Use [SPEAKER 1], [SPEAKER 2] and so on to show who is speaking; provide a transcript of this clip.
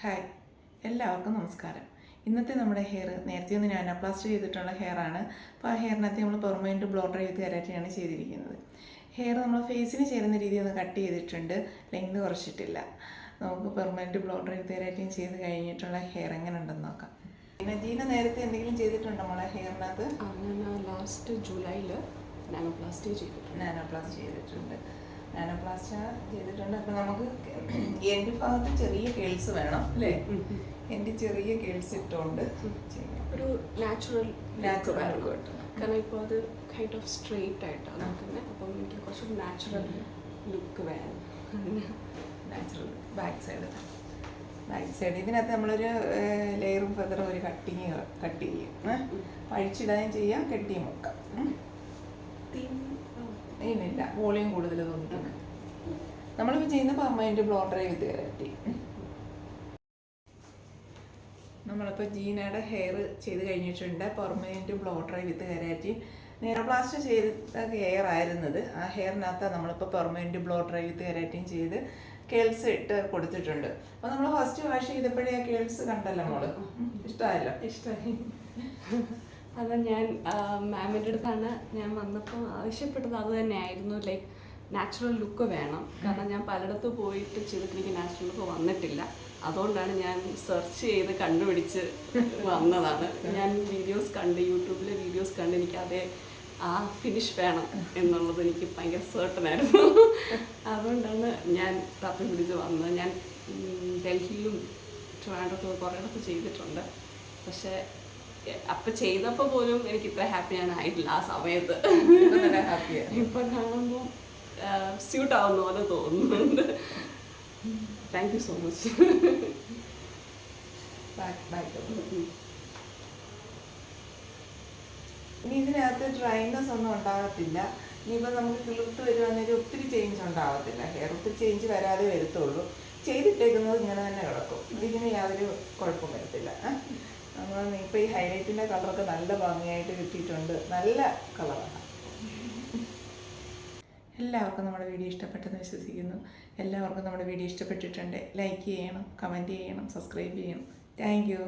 [SPEAKER 1] Hi, എല്ലാവർക്കും നമസ്കാരം. ഇന്നത്തെ നമ്മുടെ ഹെയർ നേരത്തെ ഒന്ന് നാനോപ്ലാസ്റ്റ് ചെയ്തിട്ടുള്ള ഹെയറാണ്. അപ്പോൾ ആ ഹെയറിനകത്ത് നമ്മൾ പെർമനൻറ്റ് ബ്ലോ ഡ്രൈ വിത്ത് കെരാറ്റിനാണ് ചെയ്തിരിക്കുന്നത്. ഹെയർ നമ്മൾ ഫേസിന് ചേരുന്ന രീതിയിൽ ഒന്ന് കട്ട് ചെയ്തിട്ടുണ്ട്, ലെങ്ത് കുറച്ചിട്ടില്ല. നമുക്ക് പെർമനൻറ്റ് ബ്ലോ ഡ്രൈ വിത്ത് കെരാറ്റിൻ ചെയ്ത് കഴിഞ്ഞിട്ടുള്ള ഹെയർ എങ്ങനെ ഉണ്ടെന്ന് നോക്കാം. പിന്നെ ജീന നേരത്തെ എന്തെങ്കിലും ചെയ്തിട്ടുണ്ടോ നമ്മളെ ഹെയറിനകത്ത്?
[SPEAKER 2] ഞാൻ ലാസ്റ്റ് ജൂലൈയിൽ നാനോപ്ലാസ്റ്റ്
[SPEAKER 1] ചെയ്തിട്ടുണ്ട്. നാനോപ്ലാസ്റ്റ് ചെയ്തിട്ടുണ്ട്. അപ്പോൾ നമുക്ക് എൻ്റെ ഭാഗത്ത് ചെറിയ കേൾസ് വേണം അല്ലേ? എൻ്റെ ചെറിയ കേൾസ് ഇട്ടുകൊണ്ട്
[SPEAKER 2] ഒരു നാച്ചുറൽ കിട്ടും. കാരണം ഇപ്പോൾ അത് കൈൻഡ് ഓഫ് സ്ട്രെയിറ്റ് ആയിട്ടാണ് നോക്കുന്നത്. അപ്പം എനിക്ക് കുറച്ച് നാച്ചുറൽ ലുക്ക് വേണം.
[SPEAKER 1] നാച്ചുറൽ ബാക്ക് സൈഡ് ഇതിനകത്ത് നമ്മളൊരു ലെയറും ഫെദറും ഒരു കട്ട് ചെയ്യും. പഴിച്ചിടുകയും ചെയ്യാം, കെട്ടിയും വെക്കാം. ഇല്ല, വോളിയം കൂടുതൽ തോന്നിട്ടുണ്ട്. നമ്മളിപ്പോൾ ചെയ്യുന്ന പെർമനൻറ്റ് ബ്ലോ ഡ്രൈ വിത്ത് കെരാറ്റിൻ. നമ്മളിപ്പോൾ ജീനയുടെ ഹെയർ ചെയ്ത് കഴിഞ്ഞിട്ടുണ്ട്. പെർമനൻറ്റ് ബ്ലോ ഡ്രൈ വിത്ത് കെരാറ്റിൻ നാനോപ്ലാസ്റ്റ് ചെയ്ത ഹെയർ ആയിരുന്നത്. ആ ഹെയറിനകത്ത് നമ്മളിപ്പോൾ പെർമനൻറ്റ് ബ്ലോ ഡ്രൈ വിത്ത് കെരാറ്റിൻ ചെയ്ത് കേൾസ് ഇട്ട് കൊടുത്തിട്ടുണ്ട്. അപ്പോൾ നമ്മൾ ഫസ്റ്റ് വാഷ് ചെയ്തപ്പോഴേ ആ കേൾസ് കണ്ടല്ലോ മോള്, ഇഷ്ടമായി.
[SPEAKER 2] അത് ഞാൻ മാമിൻ്റെ അടുത്താണ് ഞാൻ വന്നപ്പോൾ ആവശ്യപ്പെട്ടത് അത് തന്നെയായിരുന്നു. ലൈക്ക് നാച്ചുറൽ ലുക്ക് വേണം. കാരണം ഞാൻ പലയിടത്ത് പോയിട്ട് ചെയ്തിട്ട് എനിക്ക് നാച്ചുറൽ ലുക്ക് വന്നിട്ടില്ല. അതുകൊണ്ടാണ് ഞാൻ സെർച്ച് ചെയ്ത് കണ്ടുപിടിച്ച് വന്നതാണ്. ഞാൻ യൂട്യൂബിലെ വീഡിയോസ് കണ്ട് എനിക്ക് അതേ ആ ഫിനിഷ് വേണം എന്നുള്ളത് എനിക്ക് ഭയങ്കര സർട്ടനായിരുന്നു. അതുകൊണ്ടാണ് ഞാൻ തപ്പി പിടിച്ച് വന്നത്. ഞാൻ ഡൽഹിയിലും ട്രിവാൻഡ്രത്തും കുറേ ഇടത്ത് ചെയ്തിട്ടുണ്ട്. പക്ഷേ അപ്പം ചെയ്തപ്പോൾ പോലും എനിക്ക് ഇത്ര ഹാപ്പി ഞാൻ ആയിട്ടില്ല ആ സമയത്ത്. ഇപ്പം കാണുമ്പോൾ സ്യൂട്ട് ആവുന്ന പോലെ തോന്നുന്നുണ്ട്. Thank you so much.
[SPEAKER 1] ഇനി ഇതിനകത്ത് ഡ്രൈനെസ് ഒന്നും ഉണ്ടാകത്തില്ല. ഇനിയിപ്പോൾ നമുക്ക് കിളിർത്ത് വരുവാണെങ്കിൽ ഒത്തിരി ചേഞ്ച് ഉണ്ടാകത്തില്ല. ഹെയർ ഒത്തിരി ചേഞ്ച് വരാതെ വരത്തുള്ളൂ. ചെയ്തിട്ടേക്കുന്നത് ഇങ്ങനെ തന്നെ കിടക്കും. ഇതിന് യാതൊരു കുഴപ്പം വരത്തില്ല. നമ്മൾ ഇപ്പോൾ ഈ ഹൈലൈറ്റിൻ്റെ കളറൊക്കെ നല്ല ഭംഗിയായിട്ട് കിട്ടിയിട്ടുണ്ട്. നല്ല കളറാണ്. എല്ലാവർക്കും നമ്മുടെ വീഡിയോ ഇഷ്ടപ്പെട്ടെന്ന് വിശ്വസിക്കുന്നു. എല്ലാവർക്കും നമ്മുടെ വീഡിയോ ഇഷ്ടപ്പെട്ടിട്ടുണ്ട്. ലൈക്ക് ചെയ്യണം, കമൻറ്റ് ചെയ്യണം, സബ്സ്ക്രൈബ് ചെയ്യണം. Thank you.